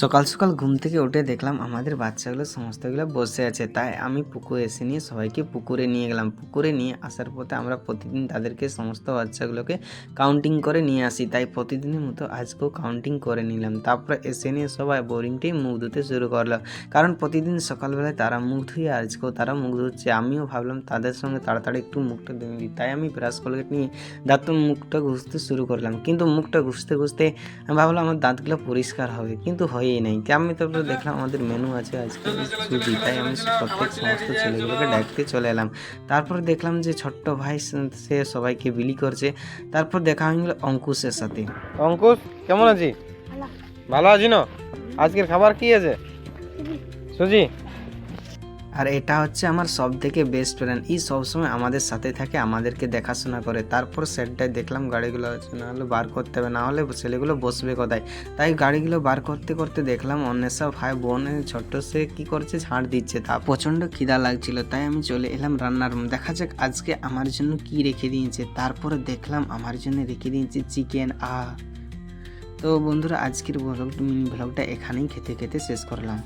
সকাল সকাল ঘুম থেকে উঠে দেখলাম আমাদের বাচ্চাগুলো সমস্তগুলো বসে আছে, তাই আমি পুকুরে এসে নিয়ে সবাইকে পুকুরে নিয়ে গেলাম। পুকুরে নিয়ে আসার পথে আমরা প্রতিদিন তাদেরকে সমস্ত বাচ্চাগুলোকে কাউন্টিং করে নিয়ে আসি, তাই প্রতিদিনের মতো আজকেও কাউন্টিং করে নিলাম। তারপরে এসে নিয়ে সবাই বোরিংটাই মুখ ধুতে শুরু করলো, কারণ প্রতিদিন সকালবেলায় তারা মুখ ধুয়ে আজকেও তারা মুখ ধুচ্ছে। আমিও ভাবলাম তাদের সঙ্গে তাড়াতাড়ি একটু মুখটা ধুয়ে দিই, তাই আমি ব্রাশ কলগেট নিয়ে দাঁত মুখটা ঘষতে শুরু করলাম। কিন্তু মুখটা ঘষতে ঘষতে আমি ভাবলাম আমার দাঁতগুলো পরিষ্কার হবে, কিন্তু হয়েই নাই। আমি তারপরে দেখলাম আমাদের মেনু আছে আজকে সুজি, তাই আমি প্রত্যেক সমস্ত ছেলেগুলোকে ডাকতে চলে এলাম। তারপর দেখলাম যে ছোট্ট ভাই সে সবাইকে বিলি করছে। তারপর দেখা হয়ে গেল অঙ্কুশের সাথে। অঙ্কুশ, কেমন আছি? ভালো আছি না? আজকের খাবার কি আছে? সুজি। আর এটা হচ্ছে আমার সব থেকে বেস্ট ফ্রেন্ড, এই সবসময় আমাদের সাথে থাকে, আমাদেরকে দেখাশোনা করে। তারপর সেটটায় দেখলাম গাড়িগুলো আছে, নাহলে বার করতে হবে, নাহলে ছেলেগুলো বসবে কোথায়। তাই গাড়িগুলো বার করতে করতে দেখলাম অন্বেষা ভাই বোনের ছোট্ট সে কী করছে, ঝাড় দিচ্ছে। তা প্রচণ্ড খিদা লাগছিল, তাই আমি চলে এলাম রান্নার রুম। দেখা যাক আজকে আমার জন্য কি রেখে দিয়েছে। তারপরে দেখলাম আমার জন্য রেখে দিয়েছে চিকেন। তো বন্ধুরা, আজকের মিনি ব্লগটা এখানেই খেতে খেতে শেষ করলাম।